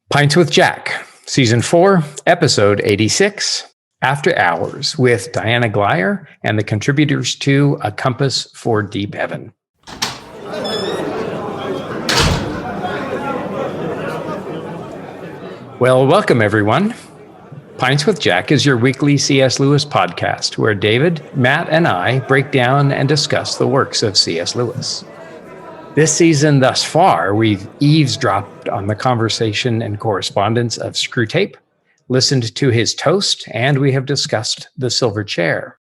Pints with Jack, Season 4, Episode 86, After Hours, with Diana Glyer and the contributors to A Compass for Deep Heaven. Well, welcome everyone. Pints with Jack is your weekly C.S. Lewis podcast where David, Matt, and I break down and discuss the works of C.S. Lewis. This season thus far, we've eavesdropped on the conversation and correspondence of Screwtape, listened to his toast, and we have discussed the silver chair.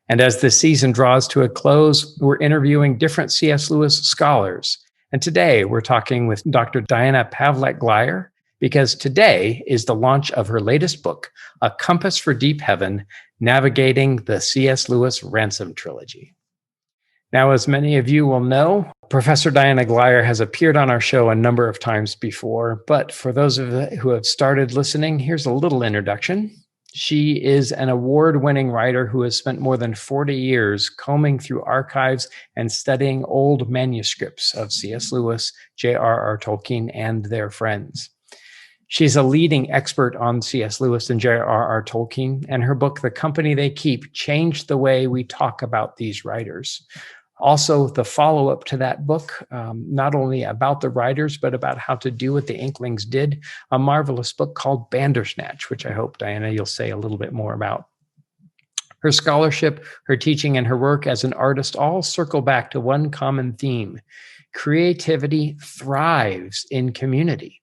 And as the season draws to a close, we're interviewing different C.S. Lewis scholars. And today we're talking with Dr. Diana Pavlac Glyer, because today is the launch of her latest book, A Compass for Deep Heaven, Navigating the C.S. Lewis Ransom Trilogy. Now, as many of you will know, Professor Diana Glyer has appeared on our show a number of times before, but for those of you who have started listening, here's a little introduction. She is an award-winning writer who has spent more than 40 years combing through archives and studying old manuscripts of C.S. Lewis, J.R.R. Tolkien, and their friends. She's a leading expert on C.S. Lewis and J.R.R. Tolkien, and her book, The Company They Keep, changed the way we talk about these writers. Also, the follow-up to that book, not only about the writers, but about how to do what the Inklings did, a marvelous book called Bandersnatch, which I hope, Diana, you'll say a little bit more about. Her scholarship, her teaching, and her work as an artist all circle back to one common theme. Creativity thrives in community.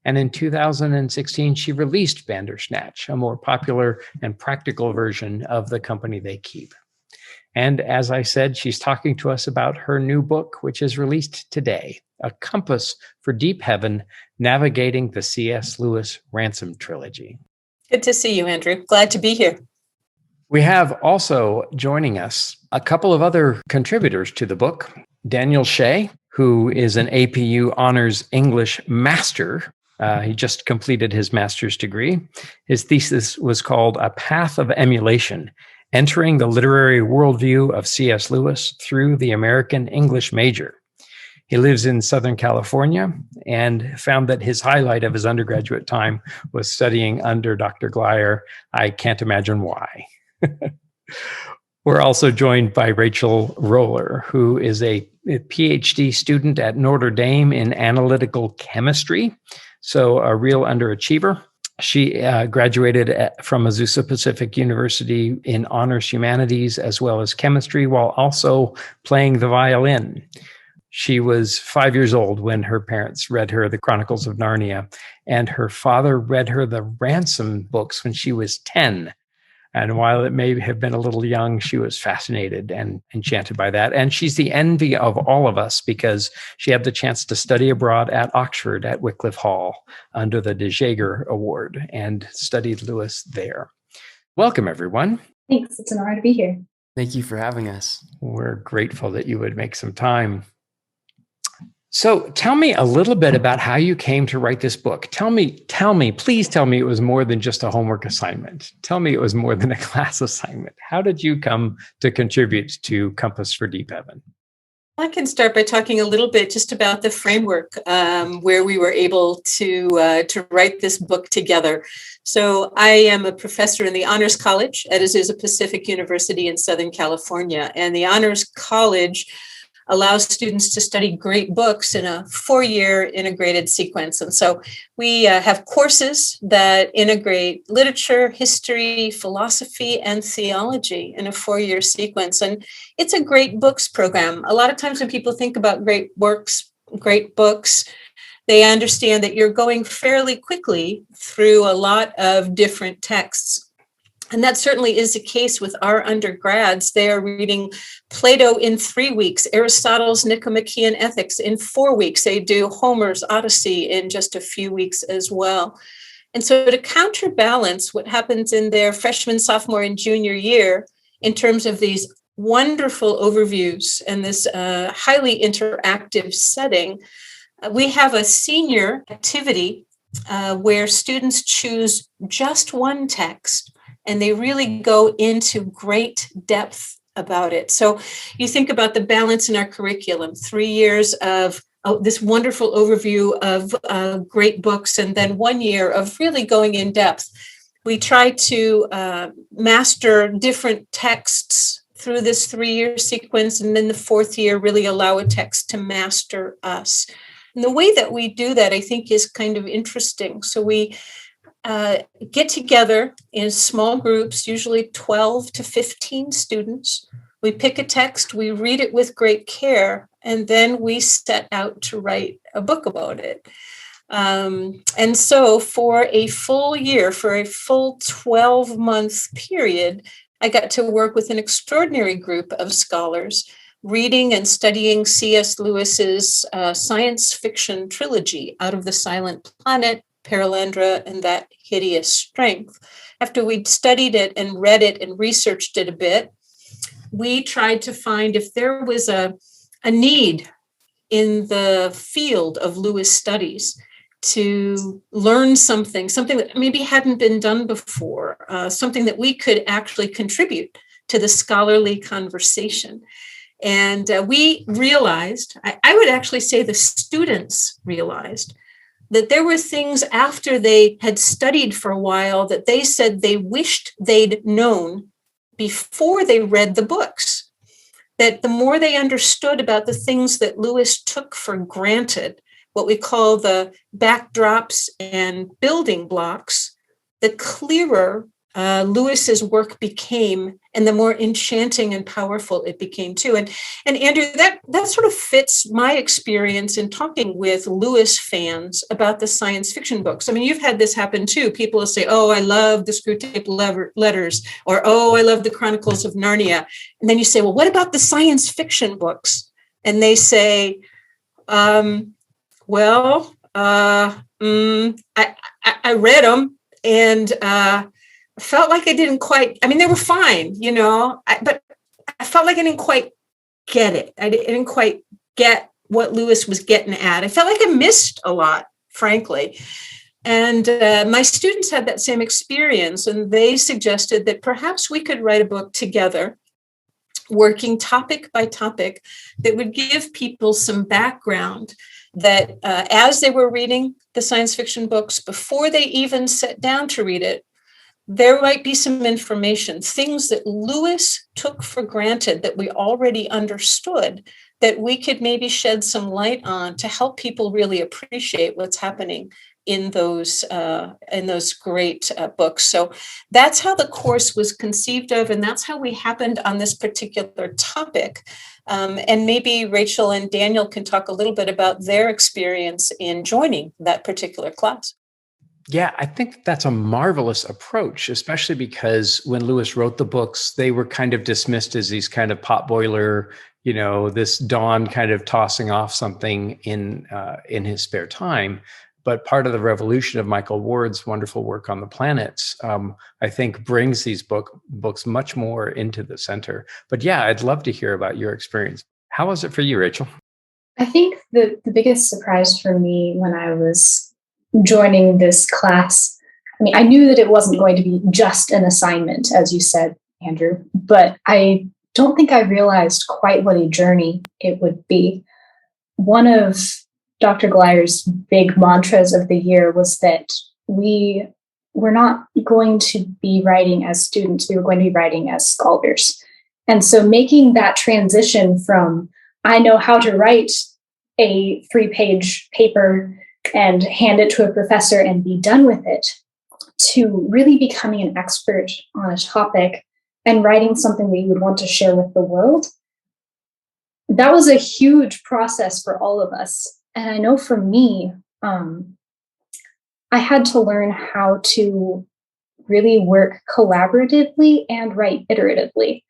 And in 2016, she released Bandersnatch, a more popular and practical version of The Company They Keep. And as I said, she's talking to us about her new book, which is released today, A Compass for Deep Heaven, Navigating the C.S. Lewis Ransom Trilogy. Good to see you, Andrew. Glad to be here. We have also joining us a couple of other contributors to the book. Daniel Hsieh, who is an APU Honors English Master. He just completed his master's degree. His thesis was called A Path of Emulation, Entering the Literary Worldview of C.S. Lewis Through the American English Major. He lives in Southern California and found that his highlight of his undergraduate time was studying under Dr. Glyer. I can't imagine why. We're also joined by Rachel Roller, who is a PhD student at Notre Dame in analytical chemistry, so a real underachiever. She graduated from Azusa Pacific University in honors humanities as well as chemistry, while also playing the violin. She was 5 years old when her parents read her The Chronicles of Narnia, and her father read her the Ransom books when she was 10. And while it may have been a little young, she was fascinated and enchanted by that. And she's the envy of all of us because she had the chance to study abroad at Oxford at Wycliffe Hall under the De Jager Award and studied Lewis there. Welcome, everyone. Thanks. It's an honor to be here. Thank you for having us. We're grateful that you would make some time. So tell me a little bit about how you came to write this book. Please tell me it was more than just a homework assignment. Tell me it was more than a class assignment. How did you come to contribute to Compass for Deep Heaven? I can start by talking a little bit just about the framework where we were able to write this book together. So I am a professor in the Honors College at Azusa Pacific University in Southern California, and the Honors College allows students to study great books in a 4-year integrated sequence. And so we have courses that integrate literature, history, philosophy, and theology in a 4-year sequence. And it's a great books program. A lot of times when people think about great books, they understand that you're going fairly quickly through a lot of different texts. And that certainly is the case with our undergrads. They are reading Plato in 3 weeks, Aristotle's Nicomachean Ethics in 4 weeks. They do Homer's Odyssey in just a few weeks as well. And so to counterbalance what happens in their freshman, sophomore, and junior year in terms of these wonderful overviews and this highly interactive setting, we have a senior activity where students choose just one text, and they really go into great depth about it. So you think about the balance in our curriculum, 3 years of this wonderful overview of great books, and then 1 year of really going in depth. We try to master different texts through this 3-year sequence, and then the 4th year really allow a text to master us. And the way that we do that, I think, is kind of interesting. So we get together in small groups, usually 12 to 15 students. We pick a text, we read it with great care, and then we set out to write a book about it. And so for a full year, for a full 12-month period, I got to work with an extraordinary group of scholars, reading and studying C.S. Lewis's science fiction trilogy, Out of the Silent Planet, Perelandra, and That Hideous Strength. After we'd studied it and read it and researched it a bit, we tried to find if there was a need in the field of Lewis studies to learn something that maybe hadn't been done before, something that we could actually contribute to the scholarly conversation. And we realized, I would actually say the students realized, that there were things after they had studied for a while that they said they wished they'd known before they read the books. That the more they understood about the things that Lewis took for granted, what we call the backdrops and building blocks, the clearer Lewis's work became, and the more enchanting and powerful it became too. And Andrew, that sort of fits my experience in talking with Lewis fans about the science fiction books. I mean, you've had this happen too. People will say, "Oh, I love the Screwtape Letters," or "Oh, I love the Chronicles of Narnia." And then you say, "Well, what about the science fiction books?" And they say, I read them, and felt like I didn't quite, I mean, they were fine, but I felt like I didn't quite get it. I didn't quite get what Lewis was getting at. I felt like I missed a lot, frankly. And my students had that same experience, and they suggested that perhaps we could write a book together, working topic by topic, that would give people some background that as they were reading the science fiction books, before they even sat down to read it, there might be some information, things that Lewis took for granted that we already understood, that we could maybe shed some light on to help people really appreciate what's happening in those great books. So that's how the course was conceived of, and that's how we happened on this particular topic. And maybe Rachel and Daniel can talk a little bit about their experience in joining that particular class. Yeah, I think that's a marvelous approach, especially because when Lewis wrote the books, they were kind of dismissed as these kind of potboiler, this Don kind of tossing off something in his spare time. But part of the revolution of Michael Ward's wonderful work on the planets, I think, brings these books much more into the center. But yeah, I'd love to hear about your experience. How was it for you, Rachel? I think the biggest surprise for me when I was joining this class, I mean, I knew that it wasn't going to be just an assignment, as you said, Andrew, but I don't think I realized quite what a journey it would be. One of Dr. Glyer's big mantras of the year was that we were not going to be writing as students, we were going to be writing as scholars. And so making that transition from, I know how to write a 3-page paper and hand it to a professor and be done with it, to really becoming an expert on a topic and writing something that you would want to share with the world, that was a huge process for all of us. And I know for me, I had to learn how to really work collaboratively and write iteratively.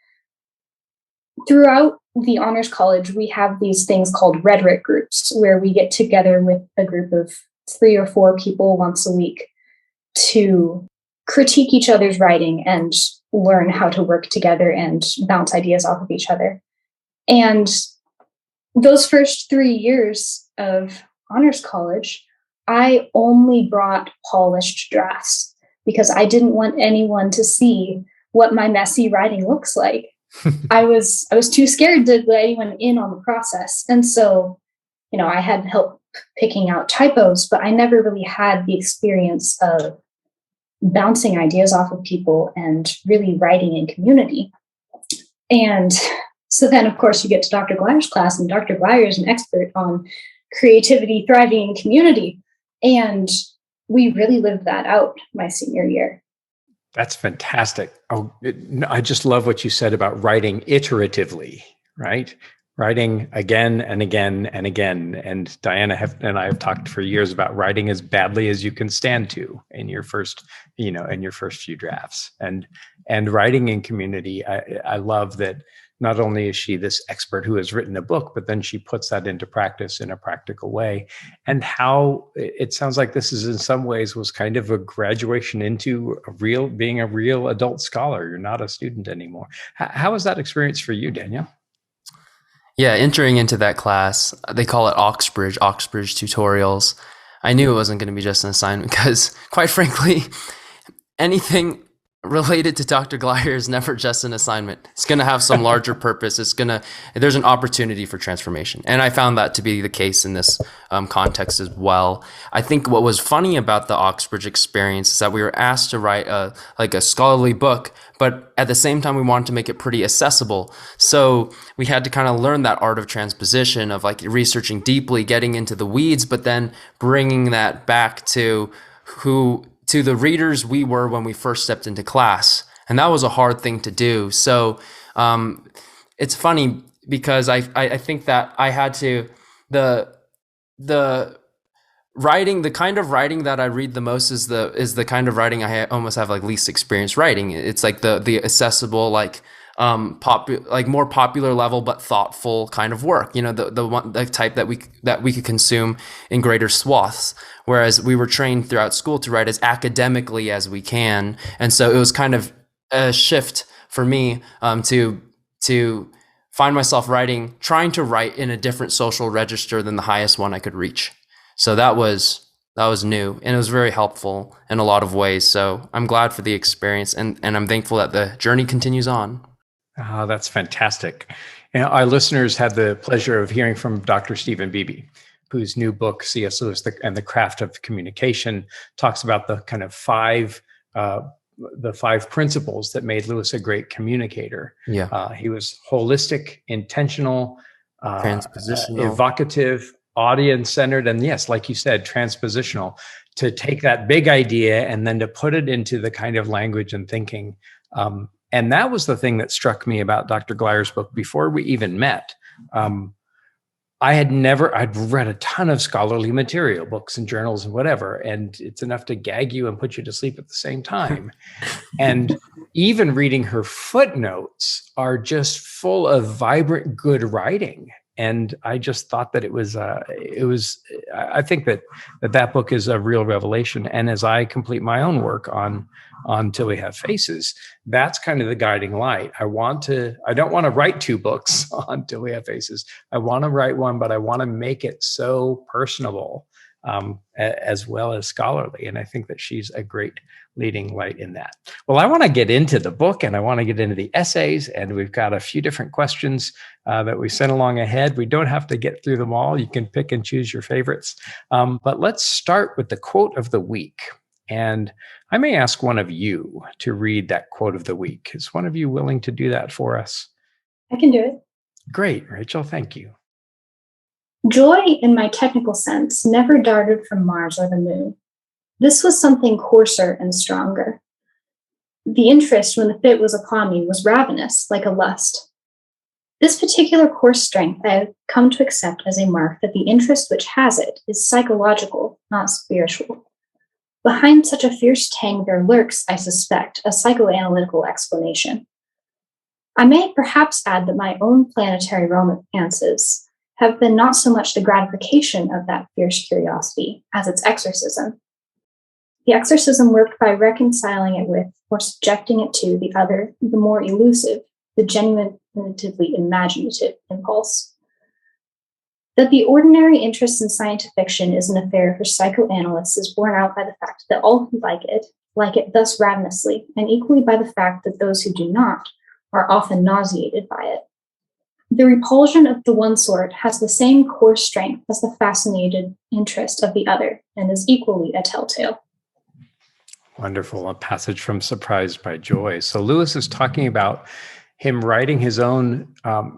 Throughout the Honors College, we have these things called rhetoric groups, where we get together with a group of 3 or 4 people once a week to critique each other's writing and learn how to work together and bounce ideas off of each other. And those first 3 years of Honors College, I only brought polished drafts because I didn't want anyone to see what my messy writing looks like. I was too scared to let anyone in on the process. And so I had help picking out typos, but I never really had the experience of bouncing ideas off of people and really writing in community. And so then, of course, you get to Dr. Glyer's class, and Dr. Glyer is an expert on creativity, thriving in community. And we really lived that out my senior year. That's fantastic. I just love what you said about writing iteratively, right? Writing again and again and again. And Diana and I have talked for years about writing as badly as you can stand to in your first, in your first few drafts. And writing in community, I love that. Not only is she this expert who has written a book, but then she puts that into practice in a practical way. And how it sounds like this is in some ways was kind of a graduation into being a real adult scholar. You're not a student anymore. How was that experience for you, Daniel? Yeah, entering into that class, they call it Oxbridge tutorials. I knew it wasn't going to be just an assignment because, quite frankly, anything related to Dr. Glyer is never just an assignment. It's going to have some larger purpose. There's an opportunity for transformation. And I found that to be the case in this context as well. I think what was funny about the Oxbridge experience is that we were asked to write a scholarly book, but at the same time, we wanted to make it pretty accessible. So we had to kind of learn that art of transposition of researching deeply, getting into the weeds, but then bringing that back to the readers we were when we first stepped into class. And that was a hard thing to do. So it's funny because I think that I had to, the writing, the kind of writing that I read the most is the kind of writing I almost have least experience writing. It's the accessible, more popular level but thoughtful kind of work. The type that we could consume in greater swaths. Whereas we were trained throughout school to write as academically as we can, and so it was kind of a shift for me to find myself trying to write in a different social register than the highest one I could reach. So that was new, and it was very helpful in a lot of ways. So I'm glad for the experience, and I'm thankful that the journey continues on. Oh, that's fantastic. And our listeners had the pleasure of hearing from Dr. Stephen Beebe, whose new book, C.S. Lewis and the Craft of Communication, talks about the kind of five principles that made Lewis a great communicator. Yeah. He was holistic, intentional, transpositional, evocative, audience-centered, and yes, like you said, transpositional, to take that big idea and then to put it into the kind of language and thinking. And that was the thing that struck me about Dr. Glyer's book before we even met. I'd read a ton of scholarly material, books and journals and whatever, and it's enough to gag you and put you to sleep at the same time. And even reading her footnotes are just full of vibrant, good writing. And I just thought that I think that book is a real revelation. And as I complete my own work on Till We Have Faces, that's kind of the guiding light. I don't want to write two books on Till We Have Faces. I want to write one, but I want to make it so personable as well as scholarly. And I think that she's a great leading light in that. Well, I want to get into the book and I want to get into the essays, and we've got a few different questions that we sent along ahead. We don't have to get through them all. You can pick and choose your favorites. But let's start with the quote of the week. And I may ask one of you to read that quote of the week. Is one of you willing to do that for us? I can do it. Great, Rachel. Thank you. Joy, in my technical sense, never darted from Mars or the moon. This was something coarser and stronger. The interest when the fit was upon me was ravenous, like a lust. This particular coarse strength I have come to accept as a mark that the interest which has it is psychological, not spiritual. Behind such a fierce tang there lurks, I suspect, a psychoanalytical explanation. I may perhaps add that my own planetary romances have been not so much the gratification of that fierce curiosity as its exorcism. The exorcism worked by reconciling it with, or subjecting it to, the other, the more elusive, the genuinely imaginative impulse. That the ordinary interest in scientific fiction is an affair for psychoanalysts is borne out by the fact that all who like it thus ravenously, and equally by the fact that those who do not are often nauseated by it. the repulsion of the one sort has the same core strength as the fascinated interest of the other, and is equally a telltale. Wonderful. A passage from Surprised by Joy. So Lewis is talking about him writing his own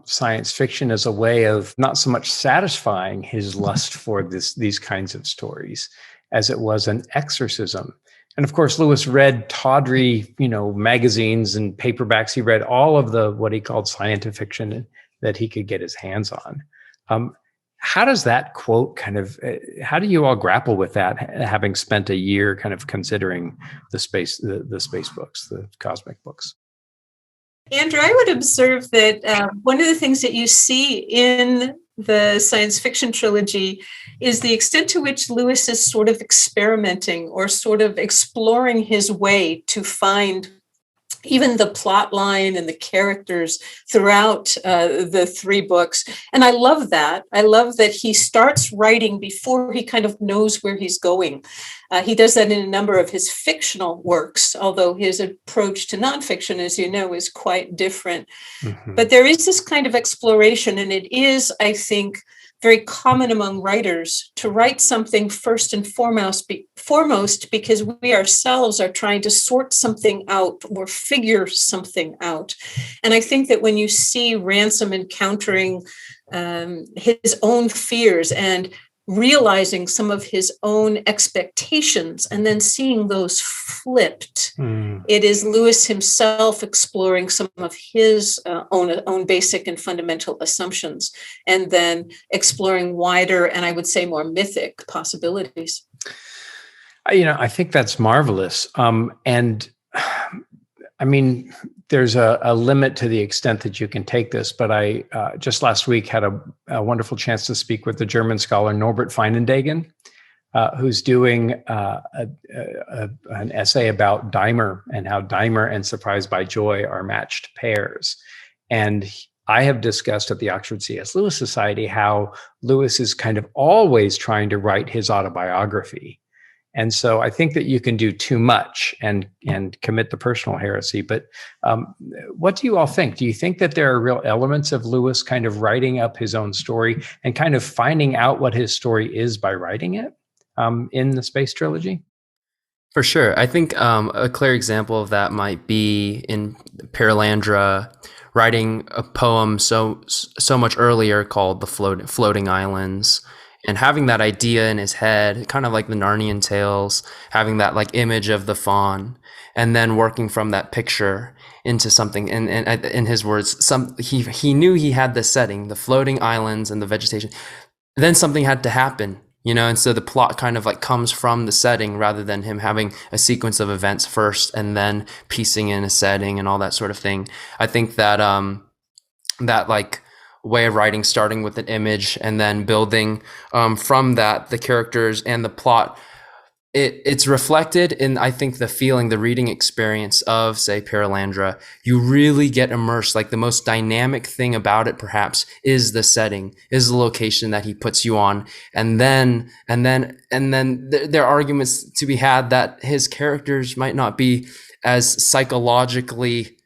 science fiction as a way of not so much satisfying his lust for these kinds of stories as it was an exorcism. And of course, Lewis read tawdry, magazines and paperbacks. He read all of the what he called scientific fiction that he could get his hands on. How does that quote how do you all grapple with that, having spent a year kind of considering the space books, the cosmic books? Andrew, I would observe that one of the things that you see in the science fiction trilogy is the extent to which Lewis is sort of experimenting or sort of exploring his way to find even the plot line and the characters throughout the three books. And I love that. I love that he starts writing before he kind of knows where he's going. He does that in a number of his fictional works, although his approach to nonfiction, as you know, is quite different. Mm-hmm. But there is this kind of exploration, and it is, I think, very common among writers to write something first and foremost because we ourselves are trying to sort something out or figure something out. And I think that when you see Ransom encountering his own fears and realizing some of his own expectations and then seeing those flipped, it is Lewis himself exploring some of his own basic and fundamental assumptions, and then exploring wider and I would say more mythic possibilities. I think that's marvelous. And I mean, there's a limit to the extent that you can take this, but I just last week had a wonderful chance to speak with the German scholar Norbert Feinendagen, who's doing an essay about Daimer and how Daimer and Surprised by Joy are matched pairs. And I have discussed at the Oxford C.S. Lewis Society how Lewis is kind of always trying to write his autobiography. And so I think that you can do too much and commit the personal heresy. But what do you all think? Do you think that there are real elements of Lewis kind of writing up his own story and kind of finding out what his story is by writing it in the Space Trilogy? For sure. I think a clear example of that might be in Perelandra writing a poem so much earlier called The Floating Islands. And having that idea in his head, kind of like the Narnian tales, having that like image of the faun, and then working from that picture into something. And in his words, he knew he had the setting, the floating islands and the vegetation. Then something had to happen, and so the plot kind of like comes from the setting rather than him having a sequence of events first and then piecing in a setting and all that sort of thing. I think that that like way of writing, starting with an image and then building from that the characters and the plot, it's reflected in, I think, the feeling, the reading experience of, say, Perelandra. You really get immersed. Like the most dynamic thing about it, perhaps, is the setting, is the location that he puts you on, and then there are arguments to be had that his characters might not be as psychologically,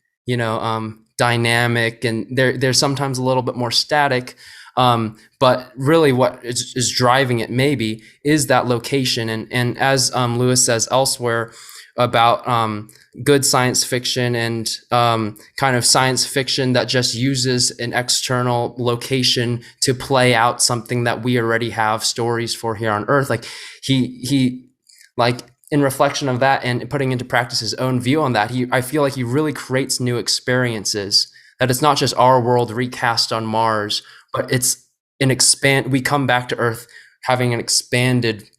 dynamic, and they're sometimes a little bit more static. But really what is driving it maybe is that location. And as Lewis says elsewhere about good science fiction and kind of science fiction that just uses an external location to play out something that we already have stories for here on Earth. Like he like, in reflection of that and putting into practice his own view on that, I feel like he really creates new experiences, that it's not just our world recast on Mars, but it's we come back to Earth having an expanded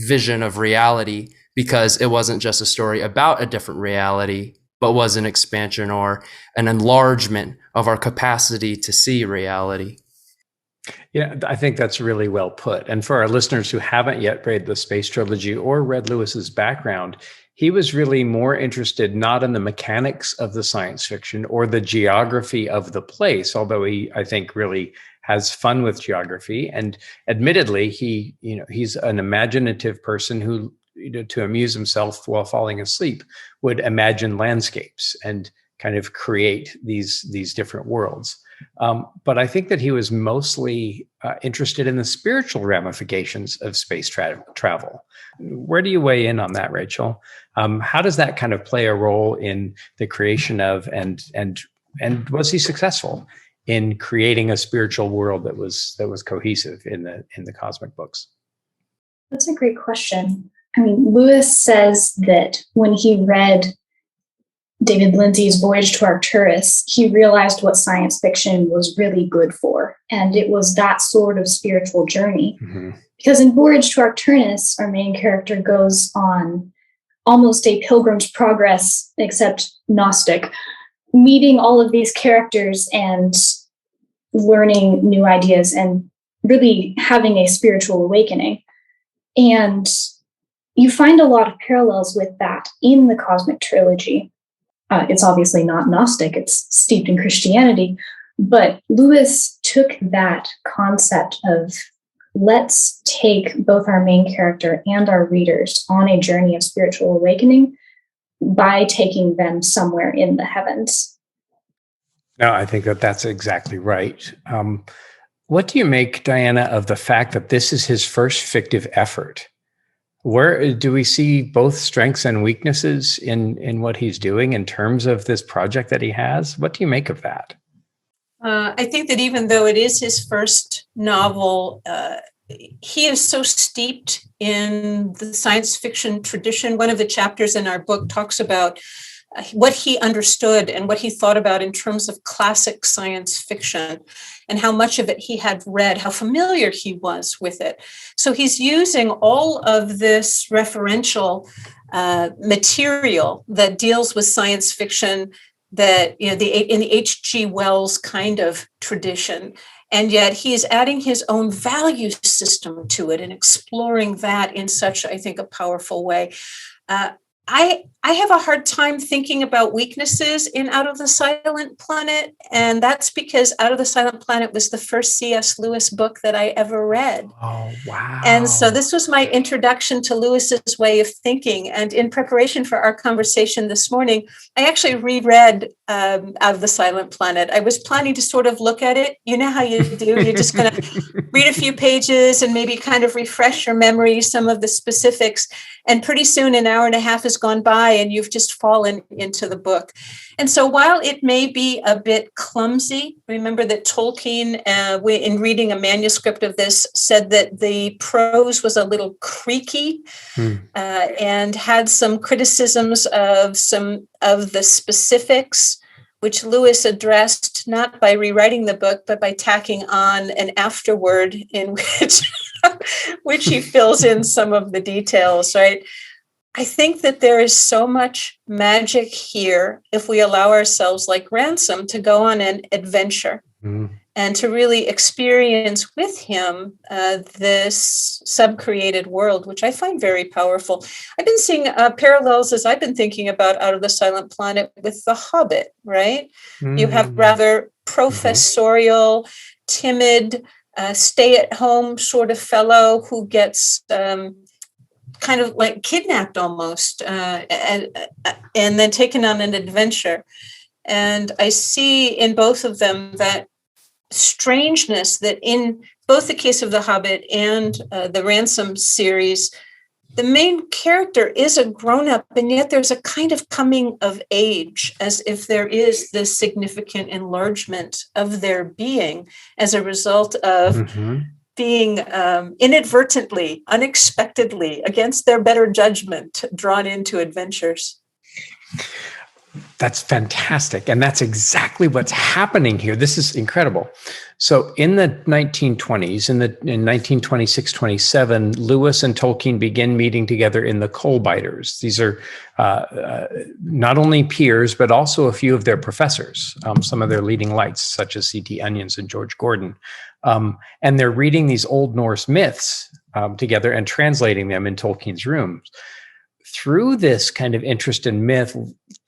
vision of reality, because it wasn't just a story about a different reality, but was an expansion or an enlargement of our capacity to see reality. Yeah, I think that's really well put. And for our listeners who haven't yet read the Space Trilogy or read Lewis's background, he was really more interested not in the mechanics of the science fiction or the geography of the place, although he, I think, really has fun with geography. And admittedly, he's an imaginative person who, to amuse himself while falling asleep, would imagine landscapes and kind of create these different worlds. But I think that he was mostly interested in the spiritual ramifications of space travel. Where do you weigh in on that, Rachel? How does that kind of play a role in the creation of and was he successful in creating a spiritual world that was cohesive in the cosmic books? That's a great question. I mean, Lewis says that when he read David Lindsay's Voyage to Arcturus, he realized what science fiction was really good for. And it was that sort of spiritual journey. Mm-hmm. Because in Voyage to Arcturus, our main character goes on almost a pilgrim's progress, except Gnostic, meeting all of these characters and learning new ideas and really having a spiritual awakening. And you find a lot of parallels with that in the Cosmic Trilogy. It's obviously not Gnostic, it's steeped in Christianity, but Lewis took that concept of let's take both our main character and our readers on a journey of spiritual awakening by taking them somewhere in the heavens. No, I think that that's exactly right. What do you make, Diana, of the fact that this is his first fictive effort? Where do we see both strengths and weaknesses in what he's doing in terms of this project that he has? What do you make of that? I think that even though it is his first novel, he is so steeped in the science fiction tradition. One of the chapters in our book talks about what he understood and what he thought about in terms of classic science fiction and how much of it he had read, how familiar he was with it. So he's using all of this referential material that deals with science fiction that, in the H.G. Wells kind of tradition. And yet he is adding his own value system to it and exploring that in such, I think, a powerful way. I have a hard time thinking about weaknesses in Out of the Silent Planet, and that's because Out of the Silent Planet was the first C.S. Lewis book that I ever read. Oh, wow. And so this was my introduction to Lewis's way of thinking. And in preparation for our conversation this morning, I actually reread Out of the Silent Planet. I was planning to sort of look at it. You know how you do. You're just going to read a few pages and maybe kind of refresh your memory, some of the specifics. And pretty soon an hour and a half has gone by and you've just fallen into the book. And so while it may be a bit clumsy, remember that Tolkien, in reading a manuscript of this, said that the prose was a little creaky and had some criticisms of some of the specifics, which Lewis addressed not by rewriting the book, but by tacking on an afterword in which he fills in some of the details, right? I think that there is so much magic here if we allow ourselves, like Ransom, to go on an adventure and to really experience with him this sub-created world, which I find very powerful. I've been seeing parallels as I've been thinking about Out of the Silent Planet with The Hobbit, right? You have rather professorial, timid, stay-at-home sort of fellow who gets kind of like kidnapped almost and then taken on an adventure. And I see in both of them that strangeness that in both the case of The Hobbit and the Ransom series, the main character is a grown-up, and yet there's a kind of coming of age, as if there is this significant enlargement of their being as a result of being inadvertently, unexpectedly, against their better judgment, drawn into adventures. That's fantastic. And that's exactly what's happening here. This is incredible. So in the 1920s, in 1926, 27, Lewis and Tolkien begin meeting together in the Coal Biters. These are not only peers, but also a few of their professors, some of their leading lights, such as C.T. Onions and George Gordon. And they're reading these Old Norse myths together and translating them in Tolkien's rooms. Through this kind of interest in myth,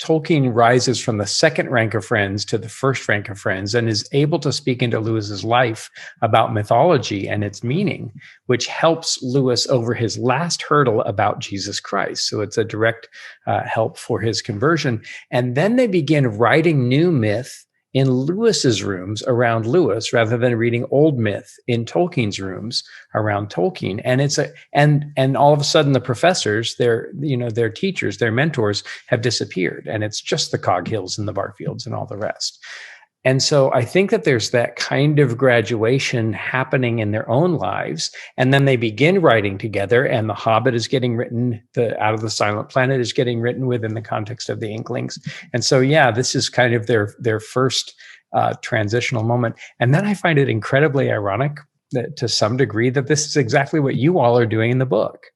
Tolkien rises from the second rank of friends to the first rank of friends and is able to speak into Lewis's life about mythology and its meaning, which helps Lewis over his last hurdle about Jesus Christ. So it's a direct help for his conversion. And then they begin writing new myth in Lewis's rooms around Lewis rather than reading old myth in Tolkien's rooms around Tolkien. And and all of a sudden the professors, their teachers, their mentors have disappeared. And it's just the Coghills and the Barfields and all the rest. And so I think that there's that kind of graduation happening in their own lives. And then they begin writing together, and The Hobbit is getting written, Out of the Silent Planet is getting written within the context of the Inklings. And so, yeah, this is kind of their first transitional moment. And then I find it incredibly ironic that, to some degree, that this is exactly what you all are doing in the book.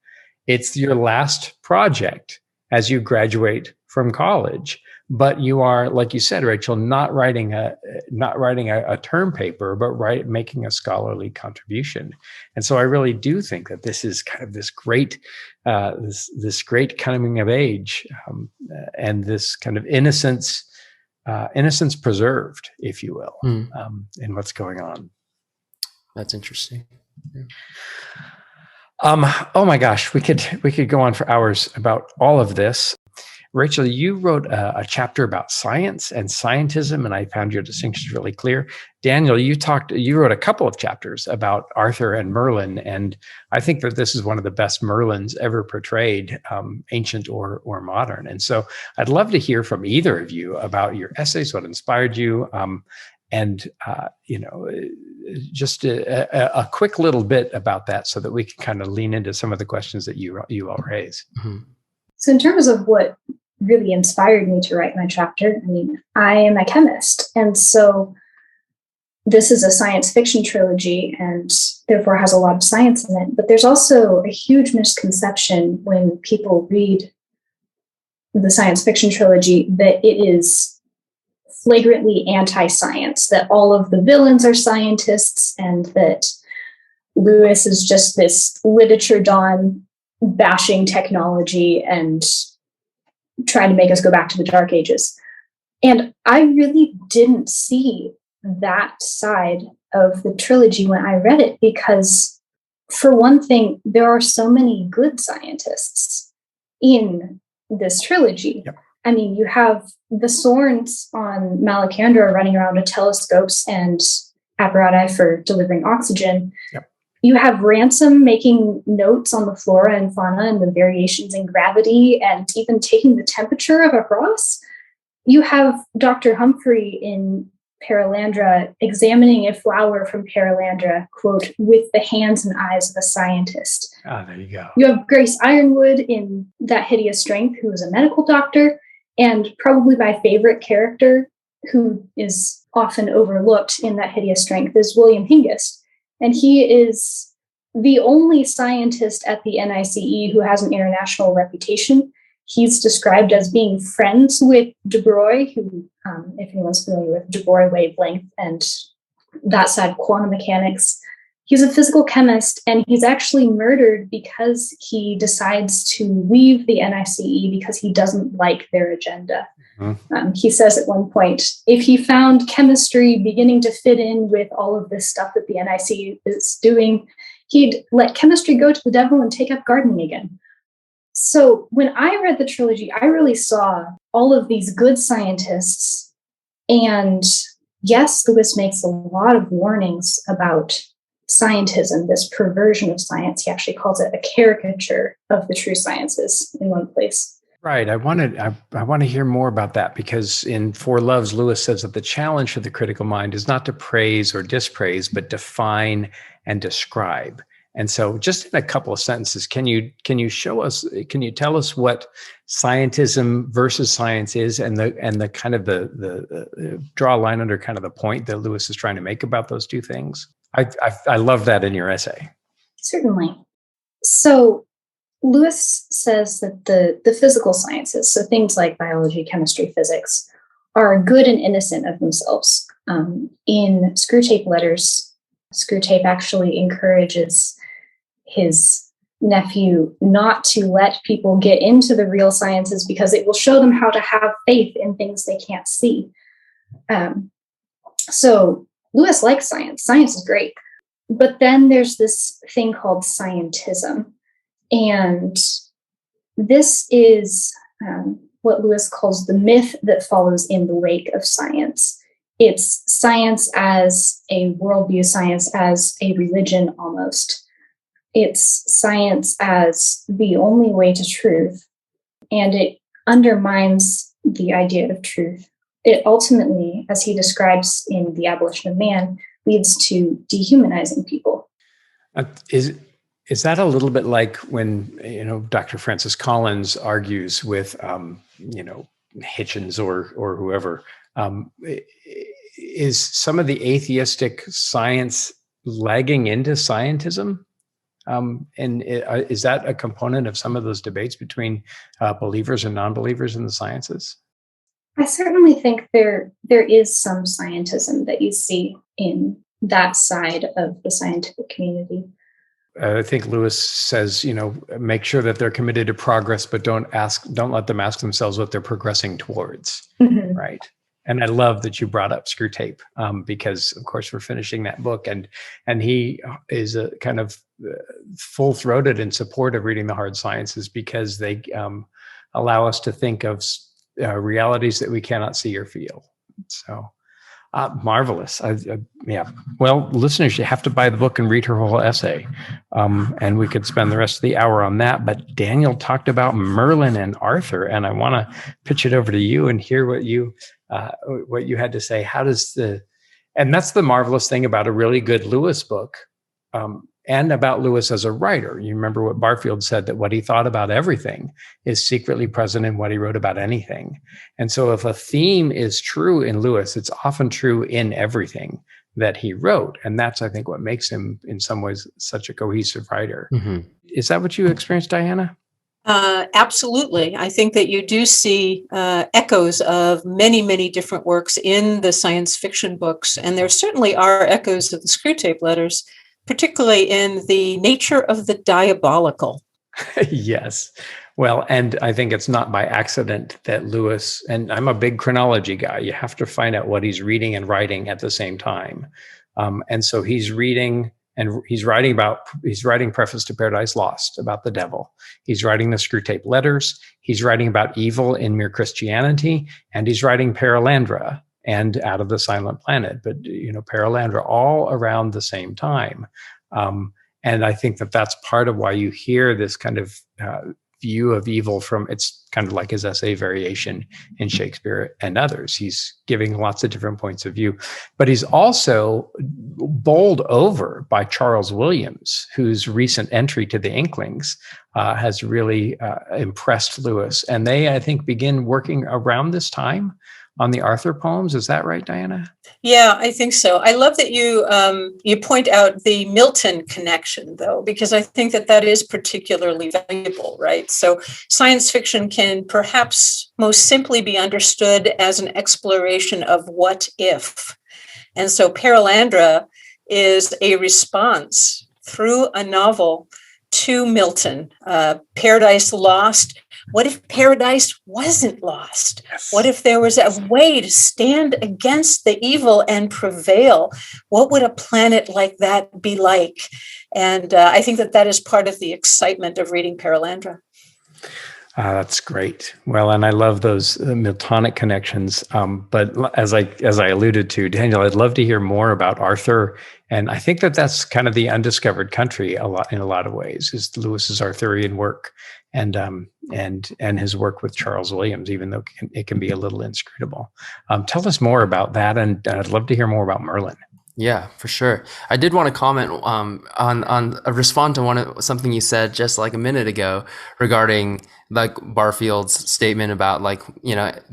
It's your last project as you graduate from college. But you are, like you said, Rachel, not writing a term paper, but making a scholarly contribution. And so I really do think that this is kind of this great coming of age, and this kind of innocence preserved, if you will, in what's going on. That's interesting. Yeah. Oh my gosh, we could go on for hours about all of this. Rachel, you wrote a chapter about science and scientism, and I found your distinctions really clear. Daniel, you wrote a couple of chapters about Arthur and Merlin, and I think that this is one of the best Merlins ever portrayed, ancient or modern. And so I'd love to hear from either of you about your essays, what inspired you, and just a quick little bit about that, so that we can kind of lean into some of the questions that you all raise. Mm-hmm. So in terms of what really inspired me to write my chapter, I mean, I am a chemist. And so this is a science fiction trilogy and therefore has a lot of science in it. But there's also a huge misconception when people read the science fiction trilogy that it is flagrantly anti-science, that all of the villains are scientists and that Lewis is just this literature don bashing technology and trying to make us go back to the Dark Ages. And I really didn't see that side of the trilogy when I read it, because for one thing, there are so many good scientists in this trilogy. Yep. I mean, you have the Sorns on Malacandra running around with telescopes and apparatus for delivering oxygen. Yep. You have Ransom making notes on the flora and fauna and the variations in gravity and even taking the temperature of a cross. You have Dr. Humphrey in Paralandra examining a flower from Paralandra, quote, with the hands and eyes of a scientist. Ah, there you go. You have Grace Ironwood in That Hideous Strength, who is a medical doctor, and probably my favorite character, who is often overlooked in That Hideous Strength, is William Hingist. And he is the only scientist at the NICE who has an international reputation. He's described as being friends with De Broglie, who, if anyone's familiar with De Broglie wavelength and that side of quantum mechanics, he's a physical chemist, and he's actually murdered because he decides to leave the NICE because he doesn't like their agenda. He says at one point, if he found chemistry beginning to fit in with all of this stuff that the NICE is doing, he'd let chemistry go to the devil and take up gardening again. So when I read the trilogy, I really saw all of these good scientists. And yes, Lewis makes a lot of warnings about scientism, this perversion of science. He actually calls it a caricature of the true sciences in one place. Right. I want to hear more about that, because in Four Loves, Lewis says that the challenge for the critical mind is not to praise or dispraise, but define and describe. And so just in a couple of sentences, can you tell us what scientism versus science is, and the kind of the draw a line under kind of the point that Lewis is trying to make about those two things? I love that in your essay. Certainly. So Lewis says that the physical sciences, so things like biology, chemistry, physics, are good and innocent of themselves. In Screwtape Letters, Screwtape actually encourages his nephew not to let people get into the real sciences because it will show them how to have faith in things they can't see. So Lewis likes science. Science is great. But then there's this thing called scientism. And this is what Lewis calls the myth that follows in the wake of science. It's science as a worldview, science as a religion almost. It's science as the only way to truth, and it undermines the idea of truth. It ultimately, as he describes in The Abolition of Man, leads to dehumanizing people. Is that a little bit like when Dr. Francis Collins argues with Hitchens or whoever? Is some of the atheistic science lagging into scientism? Is that a component of some of those debates between believers and non-believers in the sciences? I certainly think there is some scientism that you see in that side of the scientific community. I think Lewis says, make sure that they're committed to progress, but don't let them ask themselves what they're progressing towards. Mm-hmm. Right. And I love that you brought up Screw Tape, because of course we're finishing that book, and he is a kind of full-throated in support of reading the hard sciences because they allow us to think of realities that we cannot see or feel. So marvelous. Yeah. Well, listeners, you have to buy the book and read her whole essay. And we could spend the rest of the hour on that. But Daniel talked about Merlin and Arthur, and I want to pitch it over to you and hear what you had to say. And that's the marvelous thing about a really good Lewis book, and about Lewis as a writer. You remember what Barfield said, that what he thought about everything is secretly present in what he wrote about anything. And so if a theme is true in Lewis, it's often true in everything that he wrote. And that's, I think, what makes him in some ways such a cohesive writer. Mm-hmm. Is that what you experienced, Diana? Absolutely. I think that you do see echoes of many, many different works in the science fiction books. And there certainly are echoes of the Screw Tape Letters, particularly in the nature of the diabolical. Yes. Well, and I think it's not by accident that Lewis, and I'm a big chronology guy, you have to find out what he's reading and writing at the same time. And so he's reading and he's writing Preface to Paradise Lost about the devil. He's writing the Screw Tape Letters. He's writing about evil in Mere Christianity, and he's writing Paralandra and Out of the Silent Planet, but Paralandra, all around the same time. And I think that that's part of why you hear this kind of view of evil from, it's kind of like his essay Variation in Shakespeare and others. He's giving lots of different points of view, but he's also bowled over by Charles Williams, whose recent entry to the Inklings has really impressed Lewis. And they, I think, begin working around this time on the Arthur poems. Is that right, Diana? Yeah, I think so. I love that you point out the Milton connection, though, because I think that is particularly valuable, right? So science fiction can perhaps most simply be understood as an exploration of what if. And so Paralandra is a response through a novel to Milton. Paradise Lost. What if paradise wasn't lost? Yes. What if there was a way to stand against the evil and prevail? What would a planet like that be like? And I think that is part of the excitement of reading Paralandra. That's great. Well, and I love those Miltonic connections. But as I alluded to, Daniel, I'd love to hear more about Arthur. And I think that's kind of the undiscovered country in a lot of ways, is Lewis's Arthurian work and his work with Charles Williams, even though it can be a little inscrutable. Tell us more about that, and I'd love to hear more about Merlin. Yeah, for sure. I did want to comment on respond to something you said just like a minute ago regarding like Barfield's statement about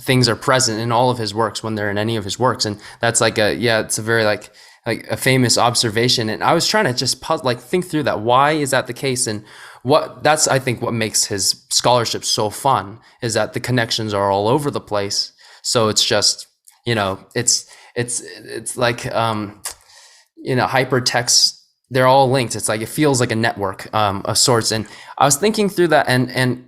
things are present in all of his works when they're in any of his works, and that's it's a very like a famous observation. And I was trying to just think through that. Why is that the case? And I think what makes his scholarship so fun is that the connections are all over the place. So it's just it's like hypertext, they're all linked. It's like it feels like a network of sorts. And I was thinking through that, and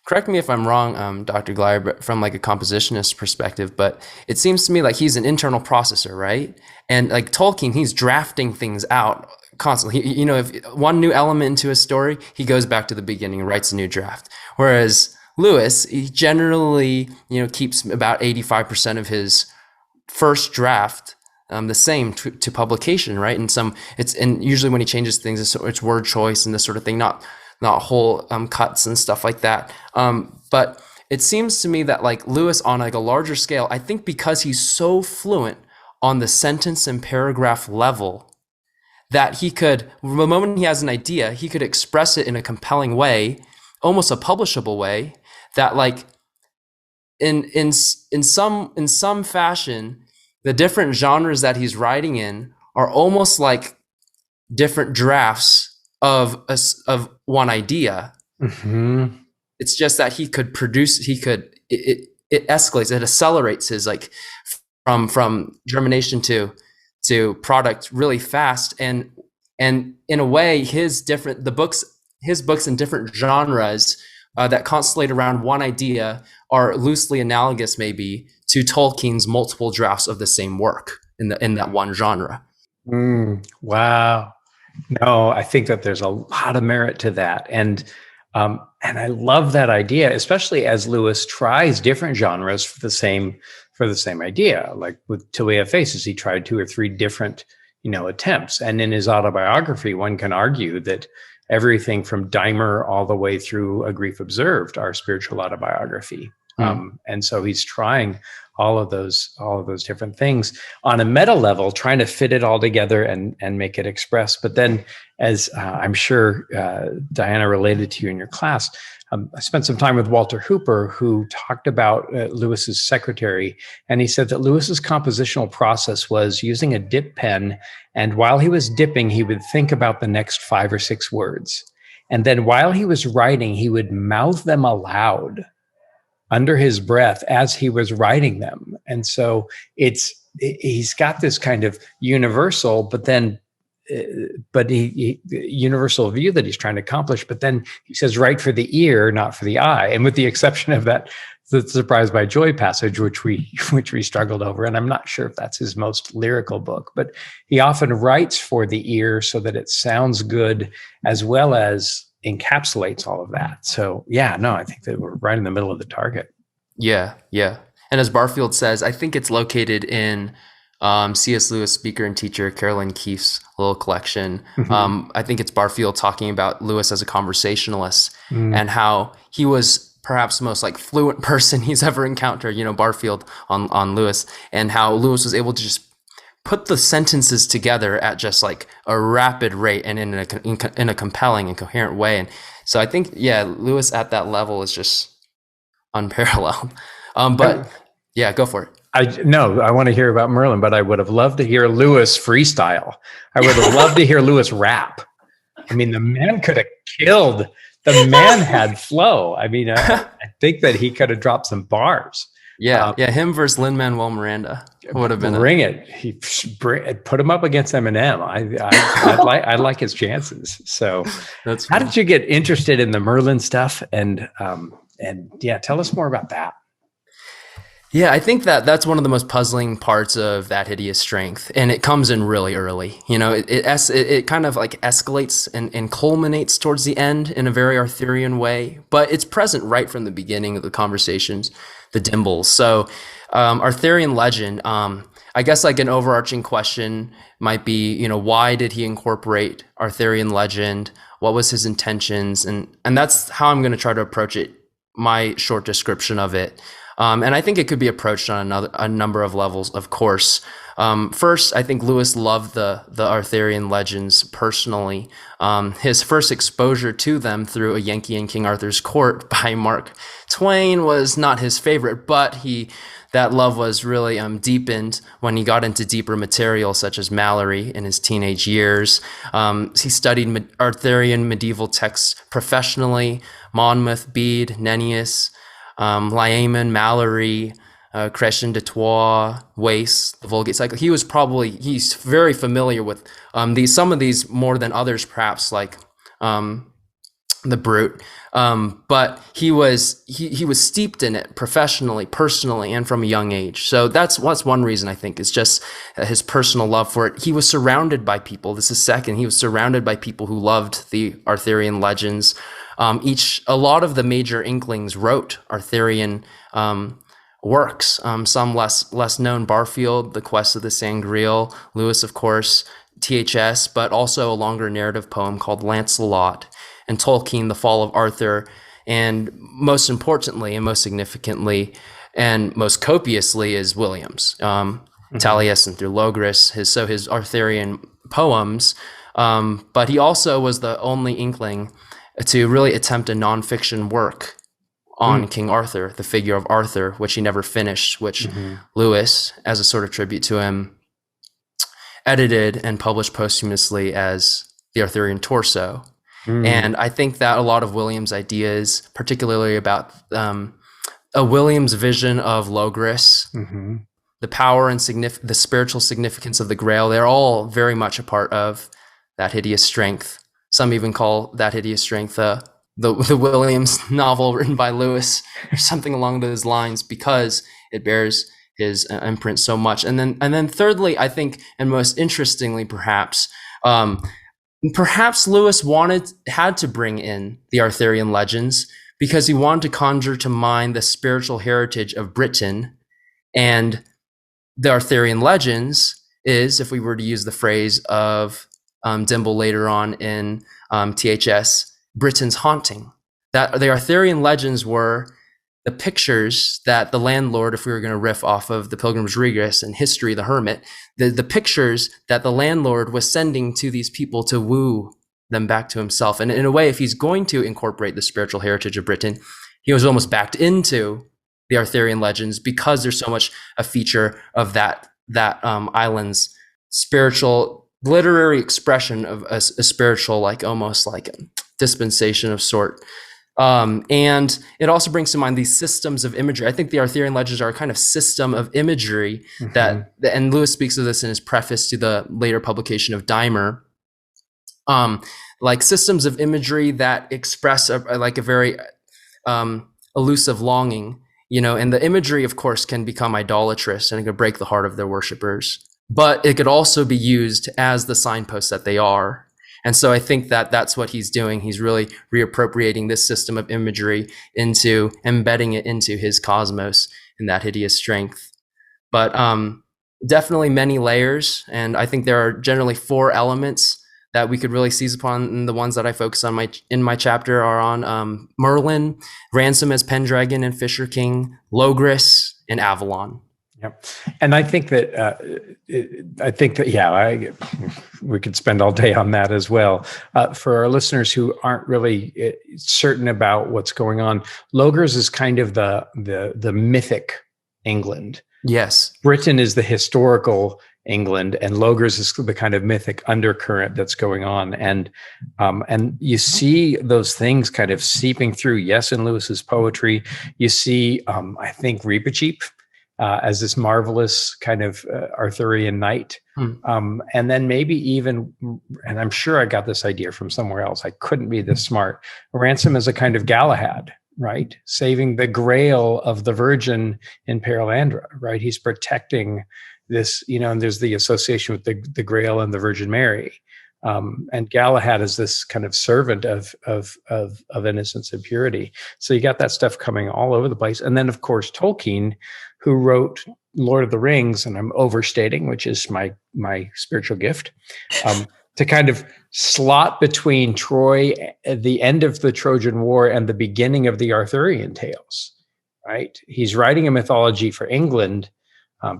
correct me if I'm wrong, Dr. Glyer, but from like a compositionist perspective, but it seems to me like he's an internal processor, right? And like Tolkien, he's drafting things out constantly. If one new element into a story, he goes back to the beginning and writes a new draft. Whereas Lewis, he generally, keeps about 85% of his first draft the same to publication, right? And usually when he changes things, it's word choice and this sort of thing, not whole cuts and stuff like that. But it seems to me that like Lewis on like a larger scale, I think because he's so fluent on the sentence and paragraph level, that he could, the moment he has an idea, he could express it in a compelling way, almost a publishable way, that like in some fashion, the different genres that he's writing in are almost like different drafts of one idea. Mm-hmm. It's just that he could produce, it escalates, it accelerates his like from germination to product really fast. And in a way, his books in different genres that constellate around one idea are loosely analogous maybe to Tolkien's multiple drafts of the same work in that one genre. Wow. No, I think that there's a lot of merit to that. And I love that idea, especially as Lewis tries different genres for the same idea. Like with Till We Have Faces, he tried 2 or 3 different, attempts. And in his autobiography, one can argue that everything from Dimer all the way through A Grief Observed are spiritual autobiography. And so he's trying all of those different things on a meta level, trying to fit it all together and make it express. But then, as I'm sure Diana related to you in your class, I spent some time with Walter Hooper, who talked about Lewis's secretary, and he said that Lewis's compositional process was using a dip pen, and while he was dipping, he would think about the next 5 or 6 words, and then while he was writing, he would mouth them aloud under his breath as he was writing them. And so he's got this kind of universal, but he universal view that he's trying to accomplish. But then he says, write for the ear, not for the eye. And with the exception of that, the Surprised by Joy passage, which we struggled over. And I'm not sure if that's his most lyrical book, but he often writes for the ear so that it sounds good, as well as encapsulates all of that. So I think that we're right in the middle of the target. Yeah. And as Barfield says, I think it's located in C.S. Lewis speaker and teacher Carolyn Keefe's little collection. Mm-hmm. I think it's Barfield talking about Lewis as a conversationalist and how he was perhaps the most like fluent person he's ever encountered, Barfield on Lewis, and how Lewis was able to just put the sentences together at just like a rapid rate and in a compelling and coherent way. And so I think, Lewis at that level is just unparalleled. But go for it. I want to hear about Merlin, but I would have loved to hear Lewis freestyle. I would have loved to hear Lewis rap. I mean, the man could have killed. The man had flow. I mean, I think that he could have dropped some bars. Him versus Lin-Manuel Miranda would have been bring it. He put him up against Eminem. I'd like his chances. So, how did you get interested in the Merlin stuff? And tell us more about that. Yeah, I think that's one of the most puzzling parts of That Hideous Strength, and it comes in really early. It kind of like escalates and culminates towards the end in a very Arthurian way, but it's present right from the beginning of the conversations, the Dimbles. So, Arthurian legend. I guess like an overarching question might be, why did he incorporate Arthurian legend? What was his intentions? And that's how I'm going to try to approach it. My short description of it. And I think it could be approached on a number of levels, of course. First, I think Lewis loved the Arthurian legends personally. His first exposure to them through A Yankee in King Arthur's Court by Mark Twain was not his favorite, but that love was really deepened when he got into deeper material such as Malory in his teenage years. He studied Arthurian medieval texts professionally, Monmouth, Bede, Nennius, Lyman, Malory, Chrétien de Troyes, Wace, the Vulgate Cycle. He's very familiar with some of these more than others, perhaps like the Brute. But he was steeped in it professionally, personally, and from a young age. So that's one reason I think is just his personal love for it. He was surrounded by people. This is second. He was surrounded by people who loved the Arthurian legends. A lot of the major Inklings wrote Arthurian works. Some less known: Barfield, The Quest of the Sangreal; Lewis, of course, THS, but also a longer narrative poem called Lancelot; and Tolkien, The Fall of Arthur; and most importantly and most significantly and most copiously is Williams, Taliesin through Logris, his Arthurian poems. But he also was the only inkling to really attempt a nonfiction work on King Arthur, the figure of Arthur, which he never finished, which Lewis, as a sort of tribute to him, edited and published posthumously as The Arthurian Torso. And I think that a lot of Williams' ideas, particularly about a Williams vision of Logris, the power and the spiritual significance of the Grail, they're all very much a part of That Hideous Strength. Some even call That Hideous Strength the Williams novel written by Lewis, or something along those lines, because it bears his imprint so much. And then thirdly, I think, and most interestingly, perhaps Lewis had to bring in the Arthurian legends because he wanted to conjure to mind the spiritual heritage of Britain. And the Arthurian legends is, if we were to use the phrase of Dimble later on in THS, Britain's haunting. That the Arthurian legends were the pictures that the landlord, if we were going to riff off of The Pilgrim's Regress and History, the Hermit, the pictures that the landlord was sending to these people to woo them back to himself. And in a way, if he's going to incorporate the spiritual heritage of Britain, he was almost backed into the Arthurian legends because there's so much a feature of that island's spiritual literary expression of a spiritual, like almost like a dispensation of sort. And it also brings to mind these systems of imagery. I think the Arthurian legends are a kind of system of imagery and Lewis speaks of this in his preface to the later publication of Dimer, like systems of imagery that express a very elusive longing, and the imagery, of course, can become idolatrous and it could break the heart of their worshipers, but it could also be used as the signposts that they are. And so I think that that's what he's doing. He's really reappropriating this system of imagery into embedding it into his cosmos in That Hideous Strength. But definitely many layers. And I think there are generally 4 elements that we could really seize upon. And the ones that I focus on in my chapter are on Merlin, Ransom as Pendragon and Fisher King, Logris, and Avalon. Yep. And I think that, we could spend all day on that as well. For our listeners who aren't really certain about what's going on, Logres is kind of the mythic England. Yes. Britain is the historical England, and Logres is the kind of mythic undercurrent that's going on. And you see those things kind of seeping through, yes, in Lewis's poetry. You see, I think, Reepicheep, as this marvelous kind of Arthurian knight. And then maybe even, and I'm sure I got this idea from somewhere else, I couldn't be this smart, Ransom is a kind of Galahad, right? Saving the grail of the Virgin in Perelandra, right? He's protecting this, and there's the association with the grail and the Virgin Mary. And Galahad is this kind of servant of innocence and purity. So you got that stuff coming all over the place. And then, of course, Tolkien, who wrote Lord of the Rings, and I'm overstating, which is my spiritual gift, to kind of slot between Troy, the end of the Trojan War, and the beginning of the Arthurian tales, right? He's writing a mythology for England,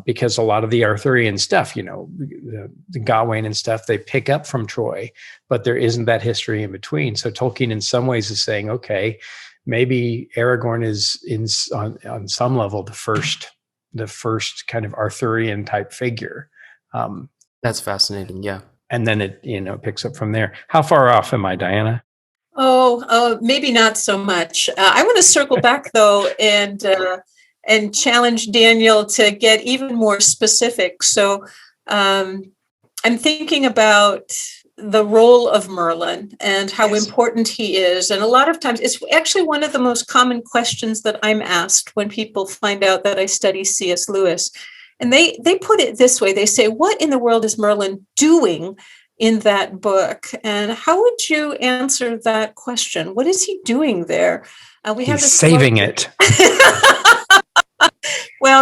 because a lot of the Arthurian stuff, the Gawain and stuff, they pick up from Troy, but there isn't that history in between. So Tolkien in some ways is saying, okay, maybe Aragorn is on some level the first kind of Arthurian type figure. That's fascinating. Yeah. And then it, picks up from there. How far off am I, Diana? Oh, maybe not so much. I want to circle back though, and challenge Daniel to get even more specific. So I'm thinking about the role of Merlin and how important he is. And a lot of times it's actually one of the most common questions that I'm asked when people find out that I study C.S. Lewis. And they put it this way. They say, what in the world is Merlin doing in that book? And how would you answer that question? What is he doing there? He's saving it.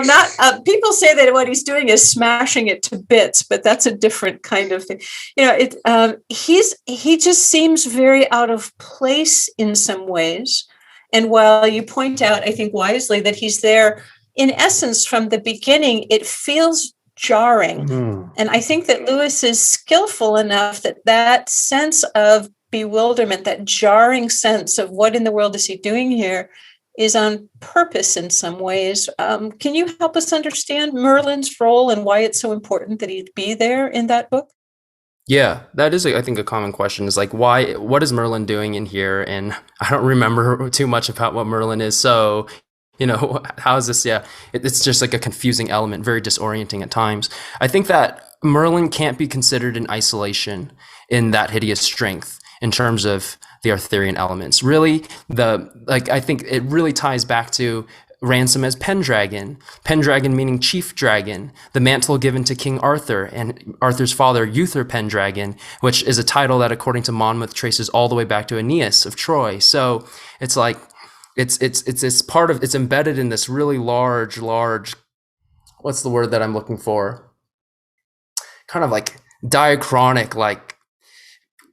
Well, not people say that what he's doing is smashing it to bits, but that's a different kind of thing. He just seems very out of place in some ways. And while you point out, I think wisely, that he's there in essence from the beginning, it feels jarring. And I think that Lewis is skillful enough that sense of bewilderment, that jarring sense of what in the world is he doing here, is on purpose in some ways. Can you help us understand Merlin's role and why it's so important that he be there in that book? Yeah, that is, I think, a common question is like, what is Merlin doing in here? And I don't remember too much about what Merlin is. So, how is this? Yeah, it's just like a confusing element, very disorienting at times. I think that Merlin can't be considered in isolation in that hideous strength in terms of the Arthurian elements. Really, I think it really ties back to Ransom as Pendragon. Pendragon meaning chief dragon, the mantle given to King Arthur and Arthur's father, Uther Pendragon, which is a title that, according to Monmouth, traces all the way back to Aeneas of Troy. So it's like it's embedded in this really large. What's the word that I'm looking for? Kind of like diachronic, like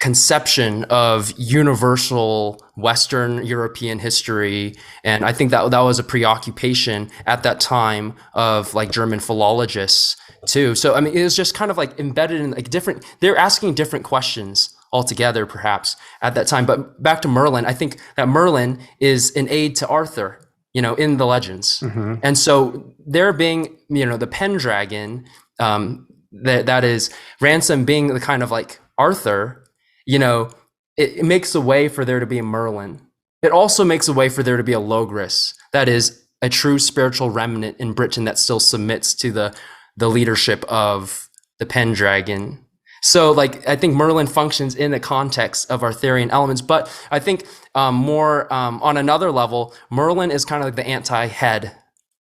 conception of universal Western European history. And I think that was a preoccupation at that time of like German philologists too. So, I mean, it was just kind of like embedded in like they're asking different questions altogether perhaps at that time. But back to Merlin, I think that Merlin is an aid to Arthur, in the legends. And so there being, the Pendragon, that is Ransom being the kind of like Arthur, it makes a way for there to be a Merlin. It also makes a way for there to be a Logris, that is a true spiritual remnant in Britain that still submits to the leadership of the Pendragon. So like, I think Merlin functions in the context of Arthurian elements, but I think more on another level, Merlin is kind of like the anti-head,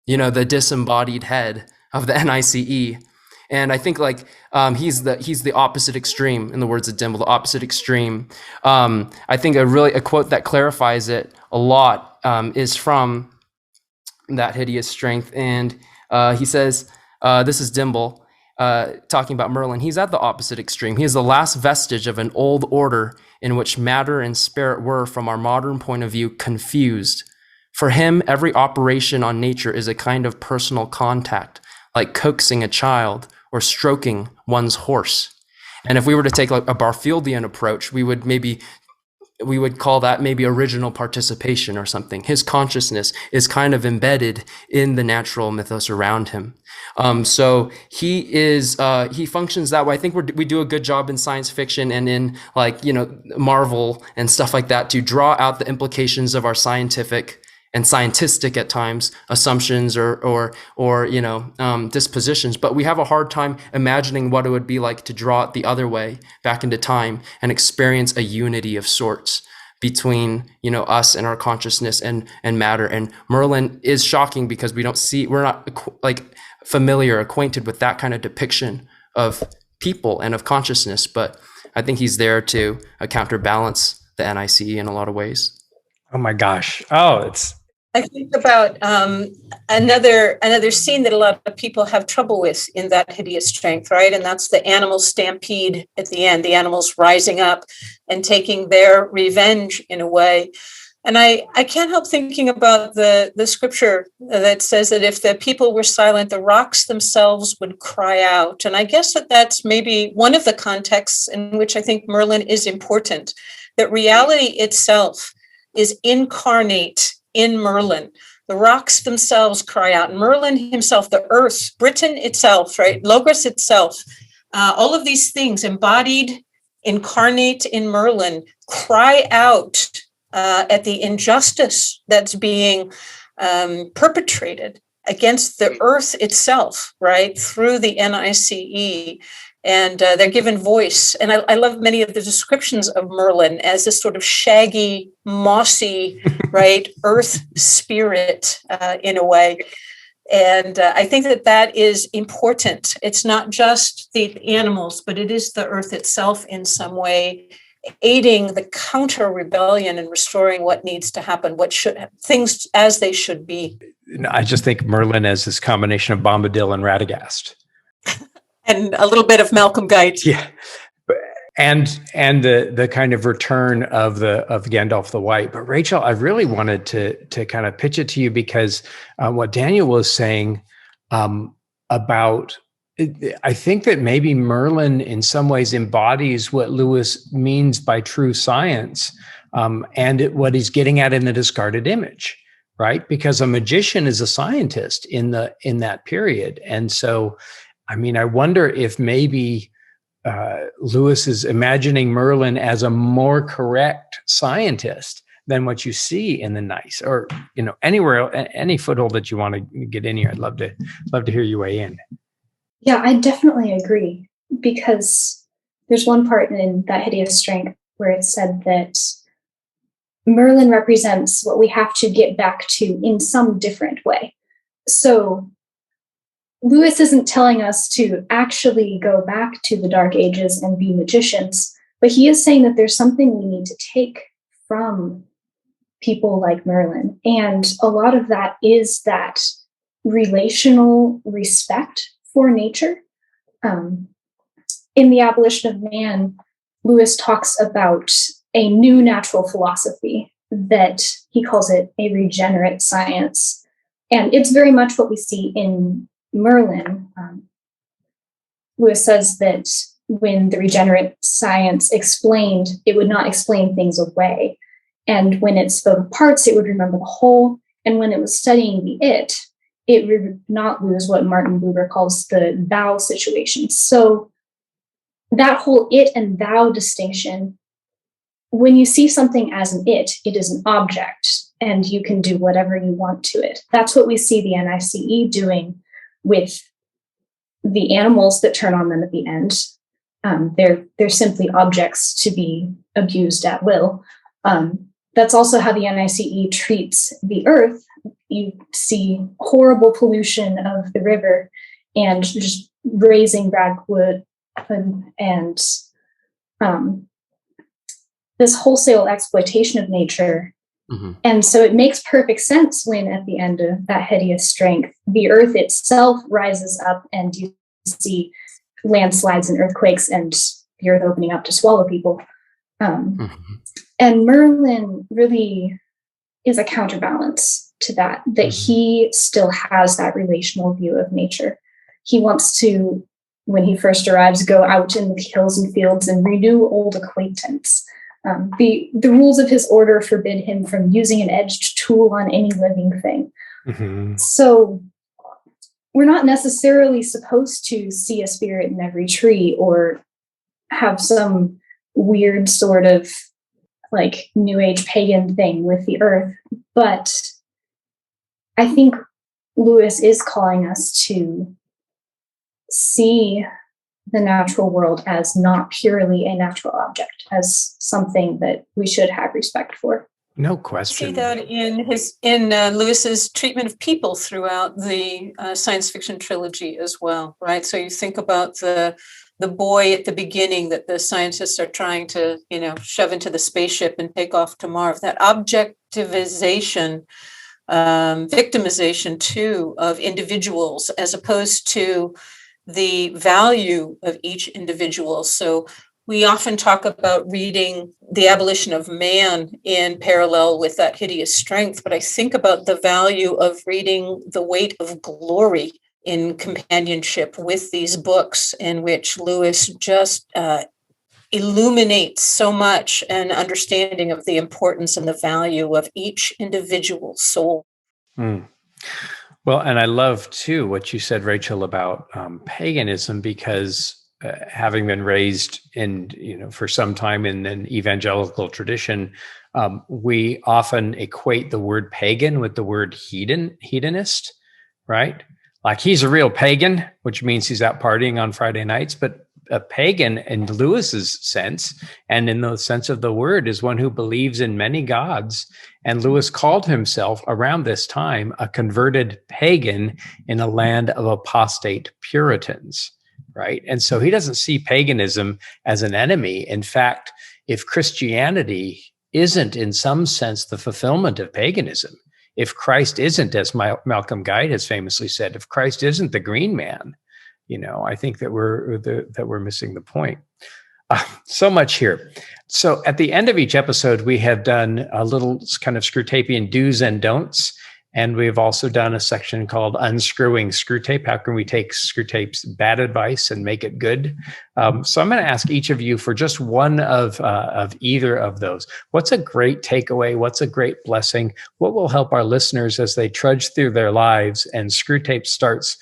the disembodied head of the NICE. And I think like he's the opposite extreme, in the words of Dimble, the opposite extreme. I think a quote that clarifies it a lot is from that hideous strength. And he says, this is Dimble talking about Merlin. He's at the opposite extreme. He is the last vestige of an old order in which matter and spirit were, from our modern point of view, confused. For him, every operation on nature is a kind of personal contact, like coaxing a child or stroking one's horse. And if we were to take like a Barfieldian approach, we would call that maybe original participation or something. His consciousness is kind of embedded in the natural mythos around him. So he functions that way. I think we do a good job in science fiction and in like, Marvel and stuff like that to draw out the implications of our scientific and scientistic at times assumptions or dispositions, but we have a hard time imagining what it would be like to draw it the other way back into time and experience a unity of sorts between us and our consciousness and matter. And Merlin is shocking because we're not like acquainted with that kind of depiction of people and of consciousness, but I think he's there to counterbalance the NICE in a lot of ways. Oh my gosh. I think about another scene that a lot of people have trouble with in that hideous strength, right? And that's the animal stampede at the end, the animals rising up and taking their revenge in a way. And I can't help thinking about the scripture that says that if the people were silent, the rocks themselves would cry out. And I guess that's maybe one of the contexts in which I think Merlin is important, that reality itself is incarnate in Merlin. The rocks themselves cry out. Merlin himself, the earth, Britain itself, right? Logos itself, all of these things embodied, incarnate in Merlin, cry out at the injustice that's being perpetrated against the earth itself, right? Through the NICE. And they're given voice. And I love many of the descriptions of Merlin as this sort of shaggy, mossy, right, earth spirit in a way. And I think that is important. It's not just the animals, but it is the earth itself in some way, aiding the counter rebellion and restoring what needs to happen, things as they should be. I just think Merlin as this combination of Bombadil and Radagast. And a little bit of Malcolm Guite. Yeah. And the kind of return of Gandalf the White. But Rachel, I really wanted to kind of pitch it to you because what Daniel was saying about, I think that maybe Merlin in some ways embodies what Lewis means by true science, and what he's getting at in the discarded image, right? Because a magician is a scientist in that period. And so, I mean, I wonder if maybe Lewis is imagining Merlin as a more correct scientist than what you see in the Nice, or anywhere, any foothold that you want to get in here. I'd love to hear you weigh in. Yeah, I definitely agree, because there's one part in That Hideous Strength where it said that Merlin represents what we have to get back to in some different way. So Lewis isn't telling us to actually go back to the Dark Ages and be magicians, but he is saying that there's something we need to take from people like Merlin. And a lot of that is that relational respect for nature. In The Abolition of Man, Lewis talks about a new natural philosophy that he calls it a regenerate science. And it's very much what we see in Merlin. Lewis says that when the regenerate science explained, it would not explain things away. And when it spoke of parts, it would remember the whole. And when it was studying the it would not lose what Martin Buber calls the thou situation. So that whole it and thou distinction, when you see something as an it is an object, and you can do whatever you want to it. That's what we see the NICE doing with the animals that turn on them at the end. They're simply objects to be abused at will. That's also how the NICE treats the earth. You see horrible pollution of the river and just raising ragwood and this wholesale exploitation of nature. Mm-hmm. And so it makes perfect sense when at the end of That Hideous Strength, the earth itself rises up and you see landslides and earthquakes and the earth opening up to swallow people. Mm-hmm. And Merlin really is a counterbalance to that mm-hmm. He still has that relational view of nature. He wants to, when he first arrives, go out in the hills and fields and renew old acquaintance. The rules of his order forbid him from using an edged tool on any living thing. Mm-hmm. So we're not necessarily supposed to see a spirit in every tree or have some weird sort of like New Age pagan thing with the earth. But I think Lewis is calling us to see the natural world as not purely a natural object, as something that we should have respect for. No question. See that in Lewis's treatment of people throughout the science fiction trilogy as well, right? So you think about the boy at the beginning that the scientists are trying to, shove into the spaceship and take off to Mars. That objectivization, victimization too of individuals, as opposed to the value of each individual. So we often talk about reading The Abolition of Man in parallel with That Hideous Strength, but I think about the value of reading The Weight of Glory in companionship with these books, in which Lewis just illuminates so much an understanding of the importance and the value of each individual soul. Mm. Well, and I love too what you said, Rachel, about paganism, because having been raised in, for some time in an evangelical tradition, we often equate the word pagan with the word hedonist, right? Like he's a real pagan, which means he's out partying on Friday nights, but a pagan in Lewis's sense, and in the sense of the word, is one who believes in many gods. And Lewis called himself around this time a converted pagan in a land of apostate Puritans, right? And so he doesn't see paganism as an enemy. In fact, if Christianity isn't in some sense the fulfillment of paganism, if Christ isn't, as Malcolm Guide has famously said, if Christ isn't the green man, I think that we're missing the point. So much here. So at the end of each episode, we have done a little kind of Screwtapian do's and don'ts. And we've also done a section called Unscrewing Screwtape. How can we take Screwtape's bad advice and make it good? So I'm going to ask each of you for just one of either of those. What's a great takeaway? What's a great blessing? What will help our listeners as they trudge through their lives and Screwtape starts,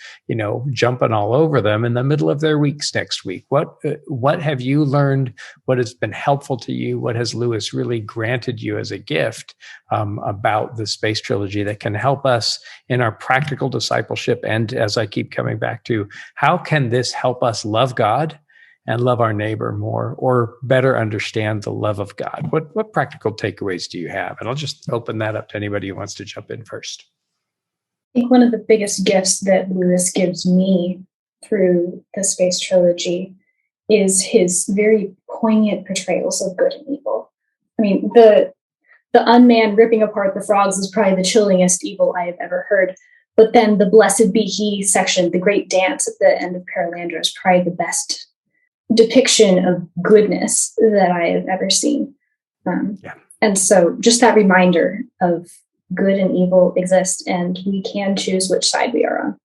jumping all over them in the middle of their weeks next week? What have you learned? What has been helpful to you? What has Lewis really granted you as a gift about the Space Trilogy that can help us in our practical discipleship? And as I keep coming back to, how can this help us love God and love our neighbor more, or better understand the love of God? What practical takeaways do you have? And I'll just open that up to anybody who wants to jump in first. I think one of the biggest gifts that Lewis gives me through the Space Trilogy is his very poignant portrayals of good and evil. I mean, the unmanned ripping apart the frogs is probably the chillingest evil I have ever heard. But then the Blessed Be He section, the great dance at the end of Paralandra, is probably the best depiction of goodness that I have ever seen. And so just that reminder of good and evil exist, and we can choose which side we are on.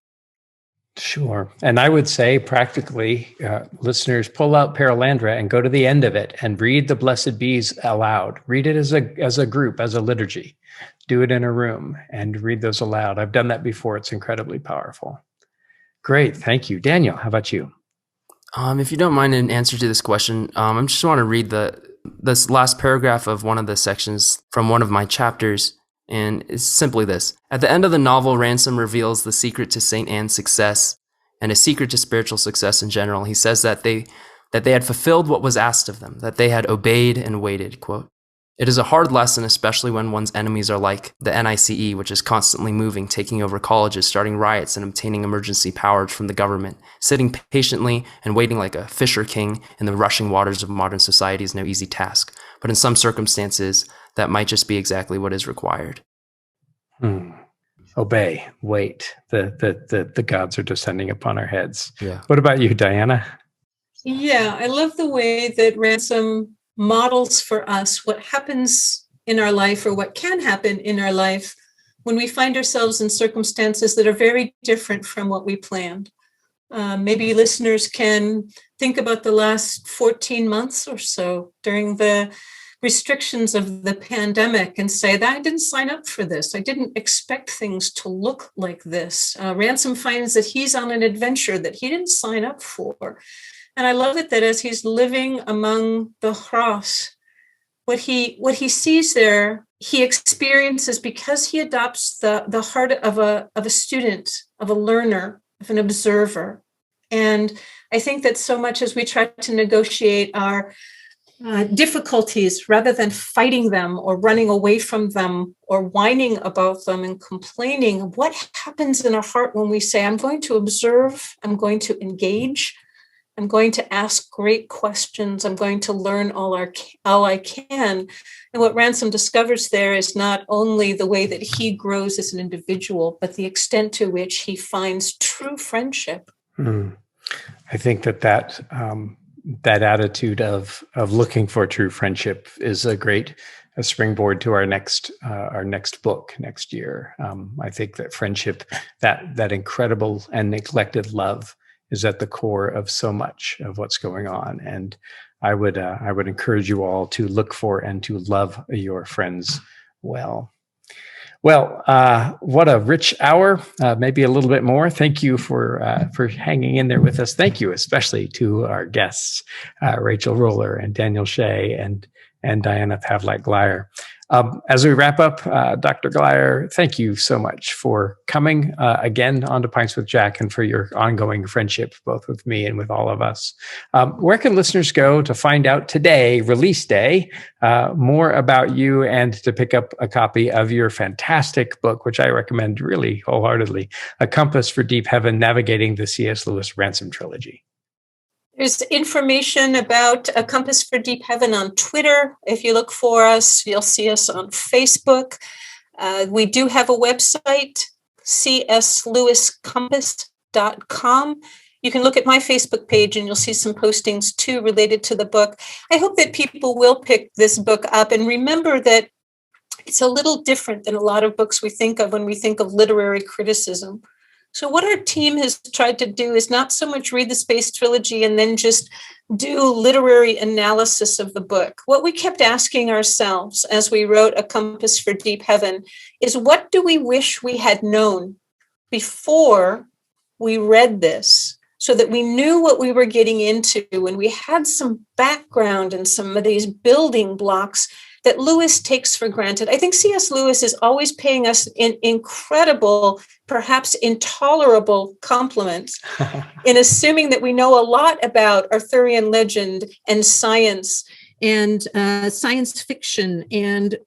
Sure. And I would say practically, listeners, pull out Paralandra and go to the end of it and read the Blessed Bees aloud. Read it as a group, as a liturgy. Do it in a room and read those aloud. I've done that before. It's incredibly powerful. Great. Thank you. Daniel, how about you? If you don't mind, in answer to this question, I just want to read this last paragraph of one of the sections from one of my chapters. And it's simply this. At the end of the novel, Ransom reveals the secret to St. Anne's success and a secret to spiritual success in general. He says that they had fulfilled what was asked of them, that they had obeyed and waited, quote. It is a hard lesson, especially when one's enemies are like the NICE, which is constantly moving, taking over colleges, starting riots, and obtaining emergency powers from the government. Sitting patiently and waiting like a fisher king in the rushing waters of modern society is no easy task. But in some circumstances, that might just be exactly what is required. Obey, wait. The gods are descending upon our heads. Yeah. What about you, Diana? Yeah, I love the way that Ransom models for us what happens in our life, or what can happen in our life, when we find ourselves in circumstances that are very different from what we planned. Maybe listeners can think about the last 14 months or so during the restrictions of the pandemic and say that I didn't sign up for this. I didn't expect things to look like this. Ransom finds that he's on an adventure that he didn't sign up for. And I love it that as he's living among the Hras, what he sees there, he experiences because he adopts the heart of a student, of a learner, of an observer. And I think that so much as we try to negotiate our difficulties, rather than fighting them or running away from them or whining about them and complaining, what happens in our heart when we say, I'm going to observe, I'm going to engage, I'm going to ask great questions, I'm going to learn all I can. And what Ransom discovers there is not only the way that he grows as an individual, but the extent to which he finds true friendship. I think that attitude of looking for true friendship is a springboard to our next book next year. I think that friendship, that incredible and neglected love, is at the core of so much of what's going on. And I would encourage you all to look for and to love your friends well. Well, what a rich hour, maybe a little bit more. Thank you for hanging in there with us. Thank you especially to our guests, Rachel Roller and Daniel Hsieh and Diana Pavlac Glyer. As we wrap up, Dr. Glyer, thank you so much for coming again onto Pints with Jack and for your ongoing friendship, both with me and with all of us. Where can listeners go to find out today, release day, more about you and to pick up a copy of your fantastic book, which I recommend really wholeheartedly, A Compass for Deep Heaven, Navigating the C.S. Lewis Ransom Trilogy? There's information about A Compass for Deep Heaven on Twitter. If you look for us, you'll see us on Facebook. We do have a website, cslewiscompass.com. You can look at my Facebook page and you'll see some postings too related to the book. I hope that people will pick this book up and remember that it's a little different than a lot of books we think of when we think of literary criticism. So what our team has tried to do is not so much read the Space Trilogy and then just do literary analysis of the book. What we kept asking ourselves as we wrote A Compass for Deep Heaven is, what do we wish we had known before we read this, so that we knew what we were getting into and we had some background and some of these building blocks that Lewis takes for granted. I think C.S. Lewis is always paying us incredible, perhaps intolerable compliments in assuming that we know a lot about Arthurian legend and science fiction and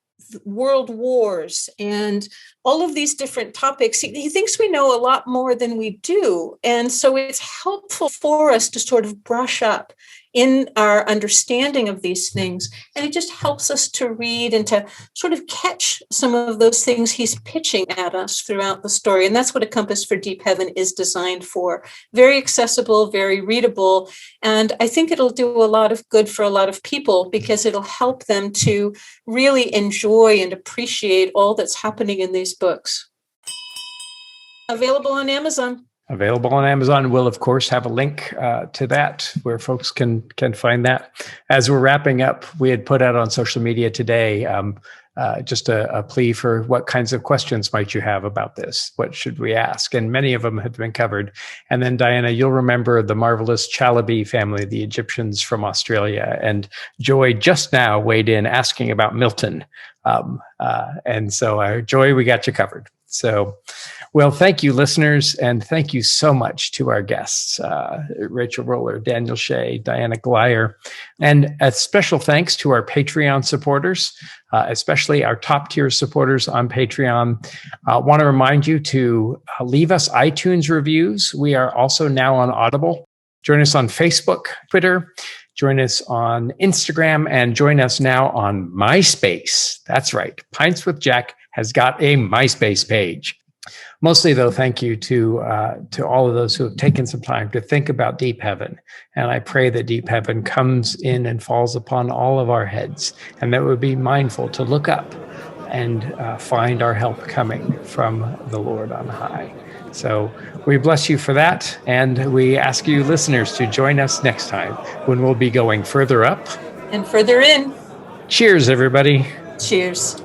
world wars and all of these different topics. He thinks we know a lot more than we do. And so it's helpful for us to sort of brush up in our understanding of these things. And it just helps us to read and to sort of catch some of those things he's pitching at us throughout the story. And that's what A Compass for Deep Heaven is designed for. Very accessible, very readable. And I think it'll do a lot of good for a lot of people because it'll help them to really enjoy and appreciate all that's happening in these books. Available on Amazon. Available on Amazon. We'll, of course, have a link to that where folks can find that. As we're wrapping up, we had put out on social media today just a plea for what kinds of questions might you have about this? What should we ask? And many of them have been covered. And then, Diana, you'll remember the marvelous Chalabi family, the Egyptians from Australia. And Joy just now weighed in asking about Milton. And so, Joy, we got you covered. So, well, thank you, listeners, and thank you so much to our guests, Rachel Roller, Daniel Hsieh, Diana Glyer, and a special thanks to our Patreon supporters, especially our top-tier supporters on Patreon. I want to remind you to leave us iTunes reviews. We are also now on Audible. Join us on Facebook, Twitter. Join us on Instagram, and join us now on MySpace. That's right. Pints with Jack has got a MySpace page. Mostly, though, thank you to all of those who have taken some time to think about Deep Heaven. And I pray that Deep Heaven comes in and falls upon all of our heads, and that we'll be mindful to look up and find our help coming from the Lord on high. So we bless you for that, and we ask you, listeners, to join us next time when we'll be going further up and further in. Cheers, everybody. Cheers.